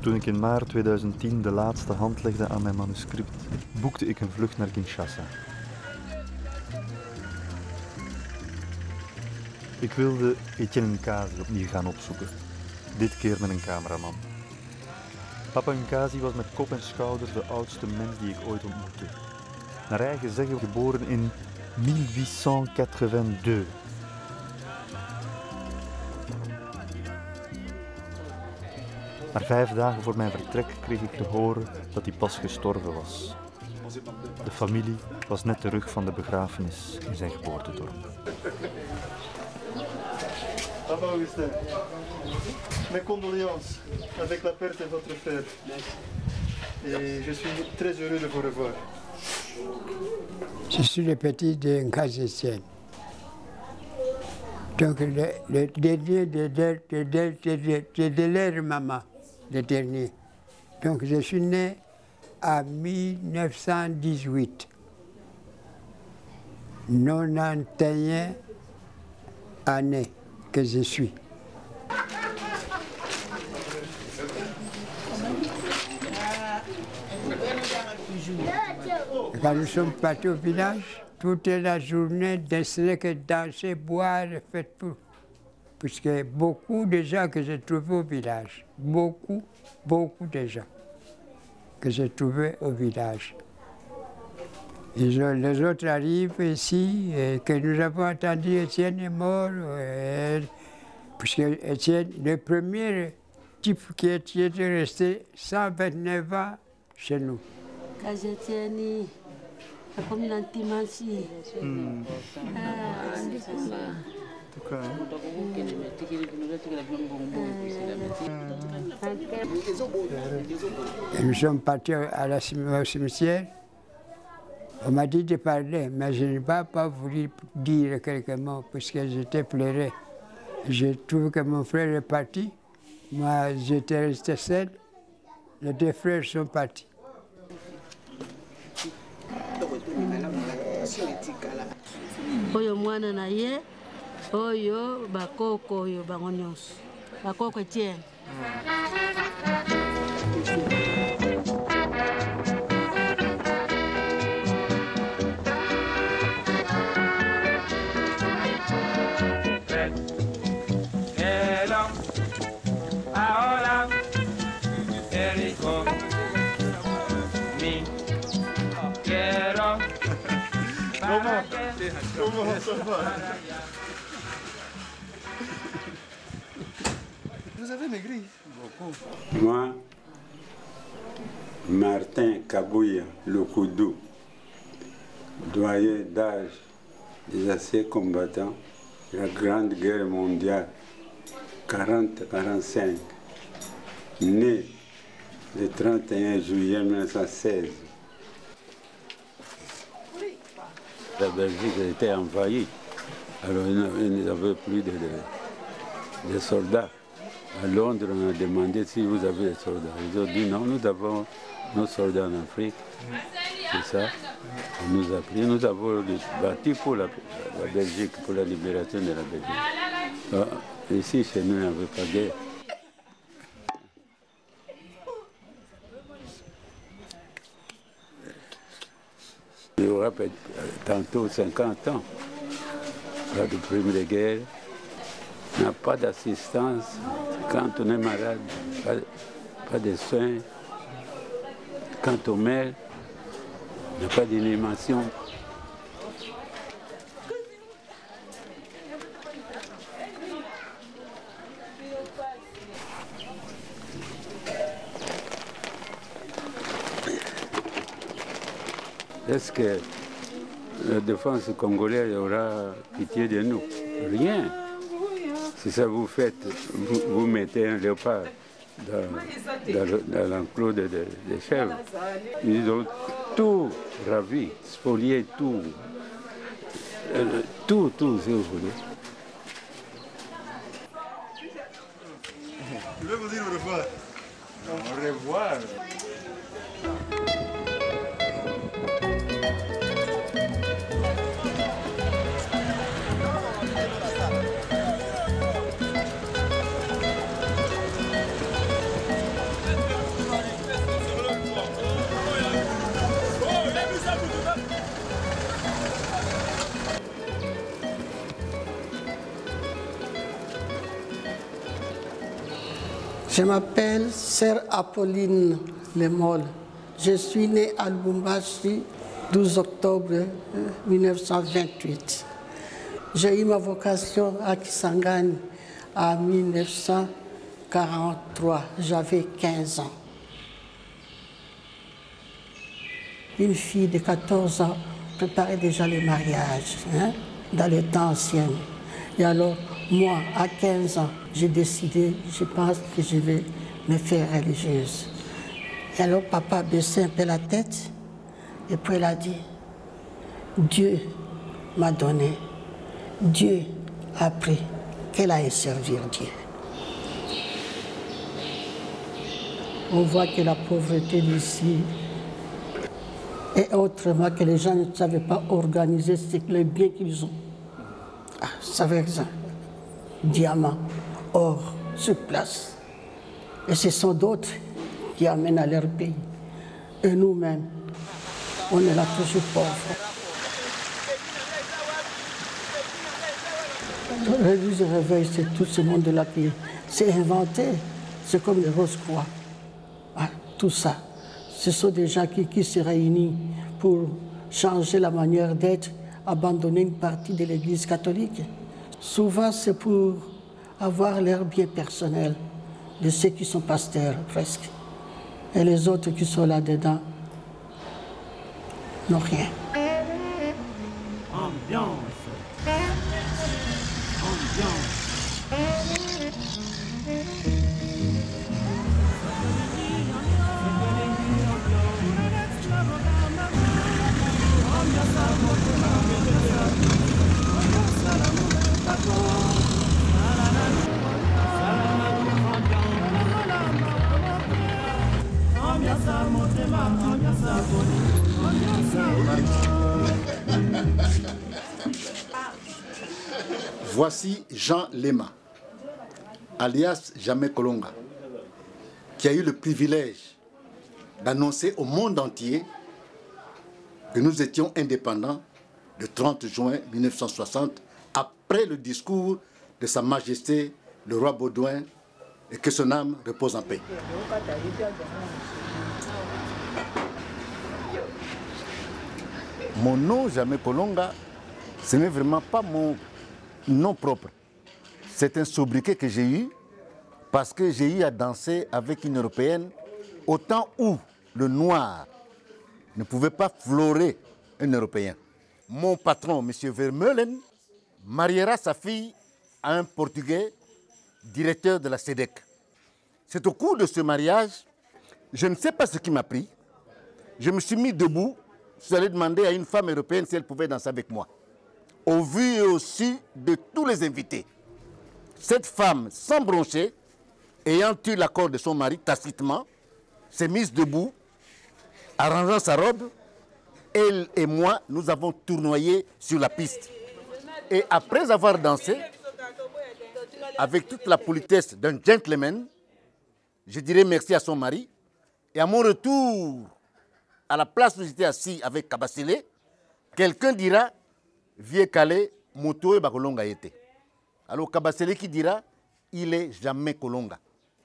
Toen ik in maart 2010 de laatste hand legde aan mijn manuscript, boekte ik een vlucht naar Kinshasa. Ik wilde Etienne Nkazi opnieuw gaan opzoeken, dit keer met een cameraman. Papa Nkazi was met kop en schouders de oudste mens die ik ooit ontmoette. Naar eigen zeggen geboren in 1882. Maar 5 dagen voor mijn vertrek kreeg ik te horen dat hij pas gestorven was. De familie was net terug van de begrafenis in zijn geboortedorp. Papa Augustin, mes condoléances avec la perte de votre frère. Et je suis très heureux de vous revoir. Je suis le petit de Nkazi Etienne. Donc le dernier de leur maman, le dernier. Donc je suis né en 1918. 91 années que je suis. Quand nous sommes partis au village, toute la journée, ce n'est que danser, boire, faire tout. Puisque beaucoup de gens que j'ai trouvés au village, beaucoup de gens que j'ai trouvés au village. Les autres arrivent ici, et que nous avons entendu Etienne est mort, puisque Etienne, le premier type qui était resté 129 ans chez nous. Et nous sommes partis au cimetière. On m'a dit de parler, mais je n'ai pas voulu dire quelques mots parce que j'étais pleuré. Je trouve que mon frère est parti. Moi, j'étais resté seul. Les 2 frères sont partis. Oyo mwana na ye, oyo bakoko oyo bango nyonso. Bakoko Etienne. Comment ça va? Vous avez maigri beaucoup. Moi, Martin Kabouya Lokoudou, doyen d'âge des anciens combattants de la Grande Guerre mondiale 40-45, né le 31 juillet 1916. La Belgique était envahie, alors il n'y avait plus de soldats. À Londres, on a demandé si vous avez des soldats. Ils ont dit non, nous avons nos soldats en Afrique. C'est ça. On nous a pris. Nous avons bâti pour la Belgique, pour la libération de la Belgique. Alors, ici, chez nous, il n'y avait pas de guerre. Il y aura tantôt 50 ans, pas de première guerre, il n'y a pas d'assistance. Quand on est malade, pas de soins. Quand on meurt, il n'y a pas d'animation. Est-ce que la défense congolaise aura pitié de nous? Rien. Si ça vous faites, vous mettez un léopard dans l'enclos des chèvres. Ils ont tout ravi, spolié tout. Tout, si vous voulez. Je vais vous dire au revoir. Au revoir. Je m'appelle Sœur Apolline Lemol. Je suis née à Lubumbashi 12 octobre 1928. J'ai eu ma vocation à Kisangani en 1943. J'avais 15 ans. Une fille de 14 ans préparait déjà le mariage, dans les temps anciens. Et alors, moi, à 15 ans, j'ai décidé, je pense que je vais me faire religieuse. Et alors, papa a baissé un peu la tête, et puis il a dit, Dieu m'a donné, Dieu a pris, qu'elle aille servir Dieu. On voit que la pauvreté d'ici est autrement, que les gens ne savaient pas organiser les biens qu'ils ont. Ah, ça veut dire diamants, or, sur place. Et ce sont d'autres qui amènent à leur pays. Et nous-mêmes, on est là toujours pauvres. L'église réveil, c'est tout ce monde-là qui s'est inventé. C'est comme les Rose-Croix. Ah, tout ça. Ce sont des gens qui se réunissent pour changer la manière d'être, abandonner une partie de l'Église catholique. Souvent, c'est pour avoir leur bien personnel, de ceux qui sont pasteurs, presque. Et les autres qui sont là-dedans n'ont rien. Ambiance. Voici Jean Lema, alias Jamais Kolonga, qui a eu le privilège d'annoncer au monde entier que nous étions indépendants le 30 juin 1960, après le discours de Sa Majesté le roi Baudouin, et que son âme repose en paix. Mon nom, Jamais Kolonga, ce n'est vraiment pas mon nom propre. C'est un sobriquet que j'ai eu parce que j'ai eu à danser avec une Européenne au temps où le noir ne pouvait pas florer un Européen. Mon patron, M. Vermeulen, mariera sa fille à un Portugais, directeur de la SEDEC. C'est au cours de ce mariage, je ne sais pas ce qui m'a pris, je me suis mis debout, je suis allé demander à une femme européenne si elle pouvait danser avec moi. Au vu et au su de tous les invités. Cette femme, sans broncher, ayant eu l'accord de son mari tacitement, s'est mise debout, arrangeant sa robe. Elle et moi, nous avons tournoyé sur la piste. Et après avoir dansé, avec toute la politesse d'un gentleman, je dirais merci à son mari. Et à mon retour, à la place où j'étais assis avec Kabasile, quelqu'un dira, Vieux Calais, Moto et Bakolonga était. Alors Kabasele qui dira, il est Jamais Kolonga.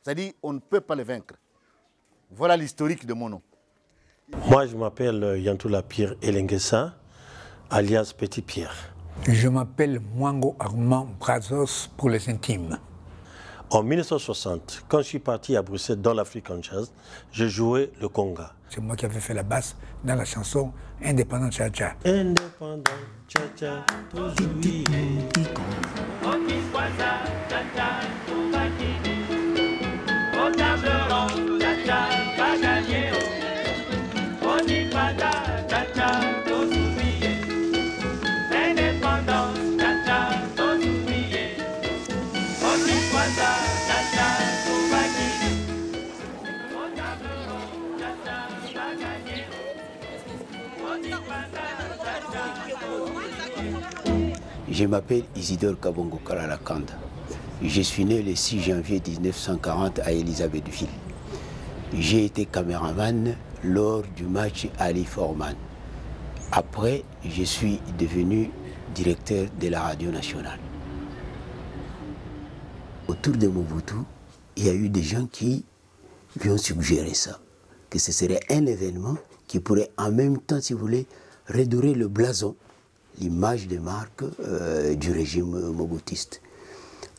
C'est-à-dire, on ne peut pas le vaincre. Voilà l'historique de mon nom. Moi, je m'appelle Yantoula Pierre Elengessa, alias Petit Pierre. Je m'appelle Mwango Armand Brazos pour les intimes. En 1960, quand je suis parti à Bruxelles dans l'African Jazz, je jouais le conga. C'est moi qui avais fait la basse dans la chanson Indépendant Tcha-Tcha. Indépendant Tcha-Tcha, aujourd'hui. Je m'appelle Isidore Kabongo Kararakanda. Je suis né le 6 janvier 1940 à Elisabethville. J'ai été caméraman lors du match Ali Forman. Après, je suis devenu directeur de la radio nationale. Autour de Mobutu, il y a eu des gens qui lui ont suggéré ça, que ce serait un événement qui pourrait en même temps, si vous voulez, redorer le blason, l'image de marque du régime moboutiste.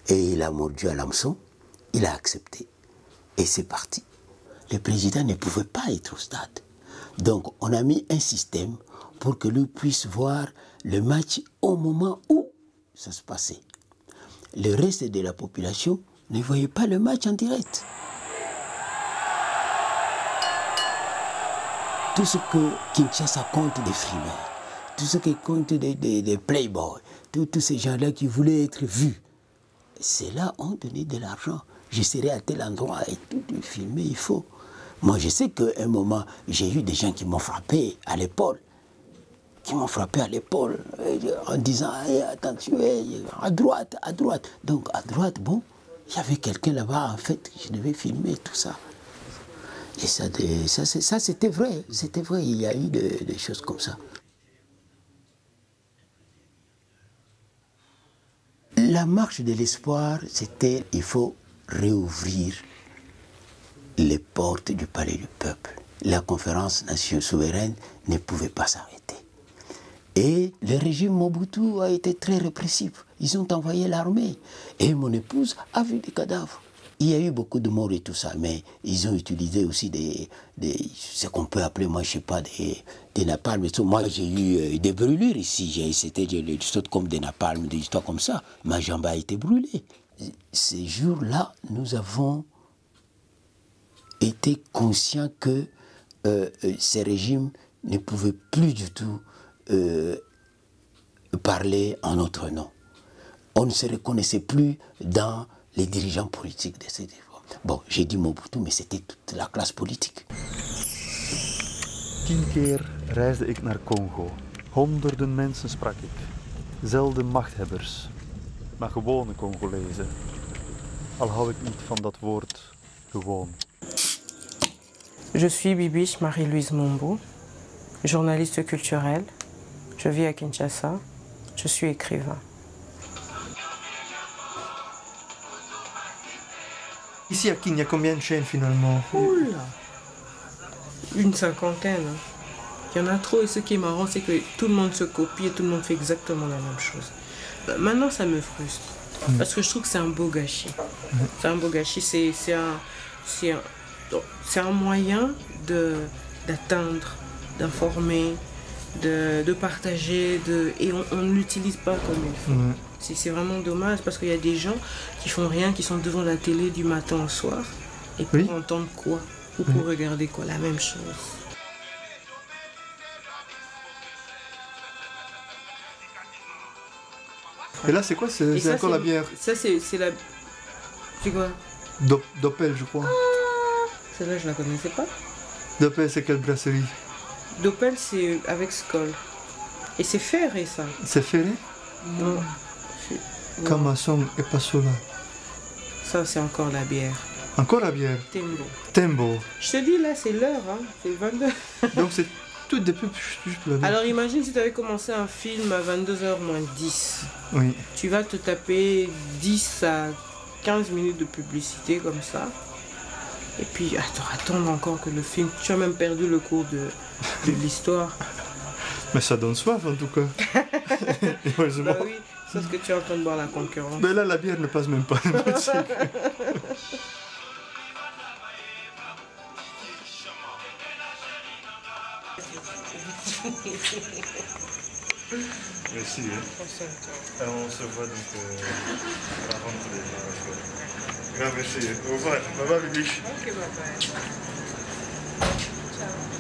Et il a mordu à l'hameçon, il a accepté. Et c'est parti. Le président ne pouvait pas être au stade. Donc on a mis un système pour que lui puisse voir le match au moment où ça se passait. Le reste de la population ne voyait pas le match en direct. Tout ce que Kinshasa compte des frimeurs, tout ce qui compte des playboys, tous ces gens-là qui voulaient être vus, c'est là on donnait de l'argent. Je serai à tel endroit et tout filmer, il faut. Moi, je sais qu'à un moment, j'ai eu des gens qui m'ont frappé à l'épaule. En disant hey, attention, hey, à droite. Donc à droite, bon, il y avait quelqu'un là-bas, en fait, je devais filmer tout ça. Et ça c'était vrai, il y a eu des choses comme ça. La marche de l'espoir, c'était, il faut réouvrir les portes du palais du peuple. La conférence nationale souveraine ne pouvait pas s'arrêter. Et le régime Mobutu a été très répressif. Ils ont envoyé l'armée. Et mon épouse a vu des cadavres. Il y a eu beaucoup de morts et tout ça, mais ils ont utilisé aussi ce qu'on peut appeler, moi je sais pas, des napalms. Moi j'ai eu des brûlures ici, c'était des choses comme des napalms, des histoires comme ça. Ma jambe a été brûlée. Ces jours-là, nous avons été conscients que ces régimes ne pouvaient plus du tout parler en notre nom. On ne se reconnaissait plus dans les dirigeants politiques de ces époques. Bon, j'ai dit Mobutu, mais c'était toute la classe politique. 10 keer reisde ik naar Congo. Honderden mensen sprak ik. Zelden machthebbers, maar gewone Congolezen. Al hou ik niet van dat woord gewoon. Je suis Bibiche Marie-Louise Mombo, journaliste culturelle. Je vis à Kinshasa. Je suis écrivain. Ici à Kin, il y a combien de chaînes finalement? Oula, une cinquantaine. Il y en a trop et ce qui est marrant, c'est que tout le monde se copie et tout le monde fait exactement la même chose. Maintenant, ça me frustre parce que je trouve que c'est un beau gâchis. C'est un beau gâchis, c'est un moyen d'atteindre, d'informer, de partager, et on ne l'utilise pas comme il faut. C'est vraiment dommage parce qu'il y a des gens qui font rien, qui sont devant la télé du matin au soir, et pour entendre quoi? Ou pour regarder quoi? La même chose. Et là, c'est quoi? C'est encore la bière? Ça, c'est la... C'est quoi? Doppel, je crois. Celle-là, je la connaissais pas. Doppel, c'est quelle brasserie? Doppel, c'est avec Skol. Et c'est ferré, ça. C'est ferré? Non. Kamasong et Pasola. Ça, c'est encore la bière. Encore la bière? Tembo. Tembo. Je te dis, là, c'est l'heure, hein. C'est 22. Donc, c'est tout depuis juste la bière. Alors, imagine si tu avais commencé un film à 22h moins 10. Oui. Tu vas te taper 10 à 15 minutes de publicité comme ça. Et puis, attendre encore que le film... Tu as même perdu le cours de l'histoire. Mais ça donne soif, en tout cas. Bah oui, c'est ce que tu es en train de boire la concurrence. Mais là, la bière ne passe même pas. Merci. Alors, on se voit donc à la rentrée. Grand merci. Au revoir. Bye bye, Bibiche. Ok, bye bye. Ciao.